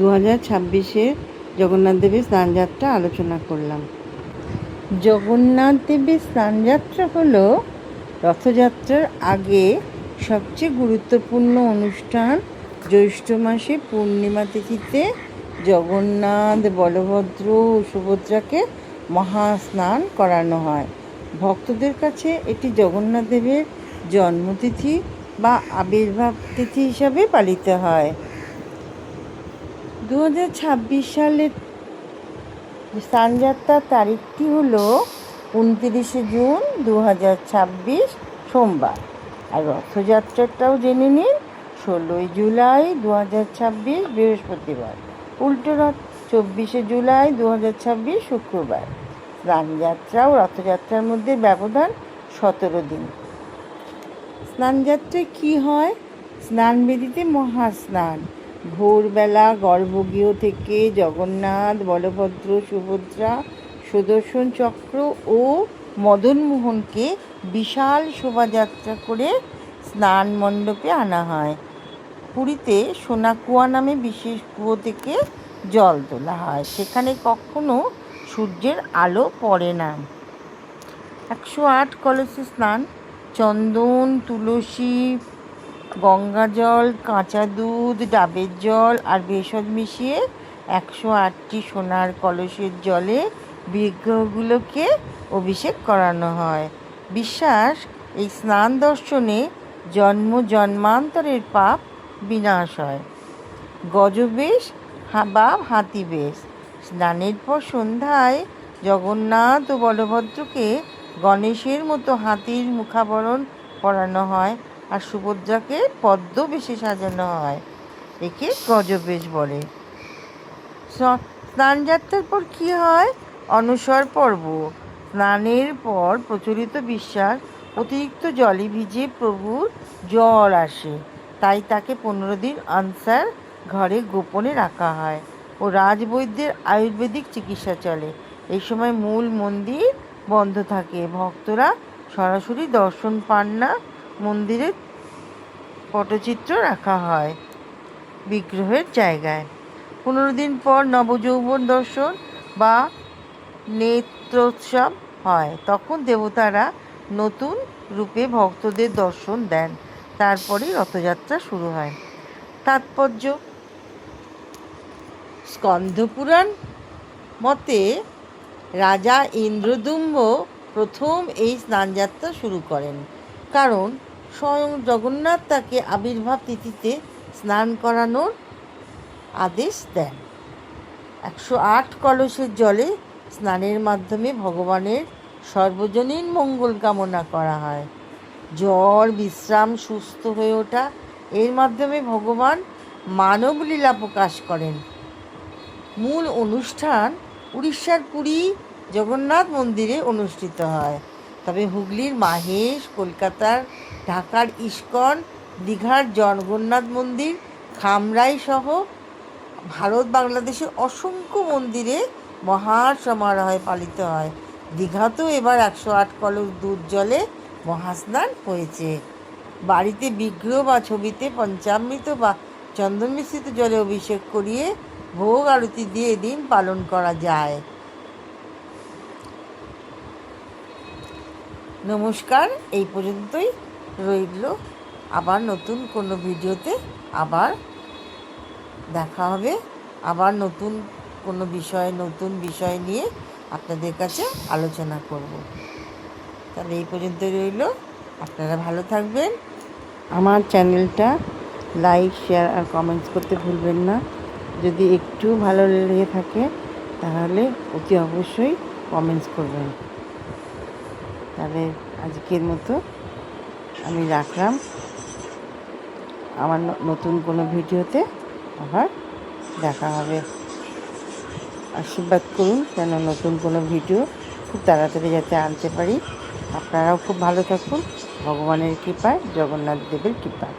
2026-এ জগন্নাথ দেবের স্নানযাত্রা আলোচনা করলাম। জগন্নাথ দেবের স্নানযাত্রা হলো রথযাত্রার আগে সবচেয়ে গুরুত্বপূর্ণ অনুষ্ঠান। জ্যৈষ্ঠ মাসে পূর্ণিমা তিথিতে জগন্নাথ, বলভদ্র ও সুভদ্রাকে মহাস্নান করানো হয়। ভক্তদের কাছে এটি জগন্নাথ দেবের জন্মতিথি বা আবির্ভাব তিথি হিসাবে পালিত হয়। 2026 সালের স্নানযাত্রার তারিখটি হলো 29শে জুন 2026 সোমবার। আর রথযাত্রাটাও জেনে নিন 16ই জুলাই 2026 বৃহস্পতিবার। উল্টো রথ 24শে জুলাই 2026 শুক্রবার। স্নানযাত্রা ও রথযাত্রার মধ্যে ব্যবধান 17 দিন। স্নানযাত্রায় কী হয়? স্নানবেদিতে মহাস্নান। ভোরবেলা গর্ভগৃহ থেকে জগন্নাথ, বলভদ্র, সুভদ্রা, সুদর্শন চক্র ও মদনমোহনকে বিশাল শোভাযাত্রা করে স্নান মণ্ডপে আনা হয়। পুরীতে সোনাকুয়া নামে বিশেষ কুয়ো থেকে জল তোলা হয়। সেখানে কখনো সূর্যের আলো পড়ে না। 108 কলসে স্নান। চন্দন, তুলসী, গঙ্গাজল, কাঁচা দুধ, ডাবের জল আর ভেষজ মিশিয়ে 108টি সোনার কলসের জলে বিগ্রহগুলোকে অভিষেক করানো হয়। বিশ্বাস, এই স্নান দর্শনে জন্ম জন্মান্তরের পাপ বিনাশ হয়। গজবেশ বা হাতিবেশ। স্নানের পর সন্ধ্যায় জগন্নাথ ও বলভদ্রকে গণেশের মতো হাতির মুখাবরণ পরানো হয় আর সুভদ্রাকে পদ্মবেশে সাজানো হয়। একে গজবেশ বলে। স্নানযাত্রার পর কী হয়? অনসর পর্ব। স্নানের পর প্রচলিত বিশ্বাস, অতিরিক্ত জলে ভিজে প্রভুর জ্বর আসে, তাই তাকে 15 দিন অনসার ঘরে গোপনে রাখা হয় ও রাজবৈদ্যের আয়ুর্বেদিক চিকিৎসা চলে। এই সময় মূল মন্দির বন্ধ থাকে, ভক্তরা সরাসরি দর্শন পান না। মন্দিরের পটচিত্র রাখা হয় বিগ্রহের জায়গায়। 15 দিন পর নবযৌবন দর্শন বা নেত্রোৎসব হয়। তখন দেবতারা নতুন রূপে ভক্তদের দর্শন দেন। তারপরে রথযাত্রা শুরু হয়। তাৎপর্য: স্কন্দপুরাণ মতে রাজা ইন্দ্রদুম্ন প্রথম এই স্নানযাত্রা শুরু করেন, কারণ স্বয়ং জগন্নাথ তাকে আবির্ভাব তিথিতে স্নান করানোর আদেশ দেন। 108 কলসের জলে স্নানের মাধ্যমে ভগবানের সর্বজনীন মঙ্গল কামনা করা হয়। জ্বর, বিশ্রাম, সুস্থ হয়ে ওঠা, এর মাধ্যমে ভগবান মানব লীলা প্রকাশ করেন। মূল অনুষ্ঠান উড়িষ্যার পুরী জগন্নাথ মন্দিরে অনুষ্ঠিত হয়, তবে হুগলির মাহেশ, কলকাতার ঢাকার ইস্কন, দীঘার জগন্নাথ মন্দির, খামরাই সহ ভারত বাংলাদেশের অসংখ্য মন্দিরে মহাসমারোহে পালিত হয়। দীঘাতেও এবার 108 কলস দুধ জলে মহাস্নান হয়েছে। বাড়িতে বিগ্রহ বা ছবিতে পঞ্চামৃত বা চন্দন মিশ্রিত জলে অভিষেক করিয়ে ভোগ আরতি দিয়ে দিন পালন করা যায়। নমস্কার, এই পর্যন্তই রইল। আবার নতুন কোনো ভিডিওতে আবার দেখা হবে। আবার নতুন বিষয় নিয়ে আপনাদের কাছে আলোচনা করব। তাহলে এই পর্যন্তই রইল। আপনারা ভালো থাকবেন। আমার চ্যানেলটা লাইক, শেয়ার আর কমেন্টস করতে ভুলবেন না। যদি একটু ভালো লেগে থাকে তাহলে অতি অবশ্যই কমেন্টস করবেন। তাহলে আজকের মতো আমি রাখলাম। আমার নতুন কোনো ভিডিওতে আবার দেখা হবে। আশীর্বাদ করুন যেন নতুন কোনো ভিডিও খুব তাড়াতাড়ি যাতে আনতে পারি। আপনারাও খুব ভালো থাকুন ভগবানের কৃপায়, জগন্নাথ দেবের কৃপায়।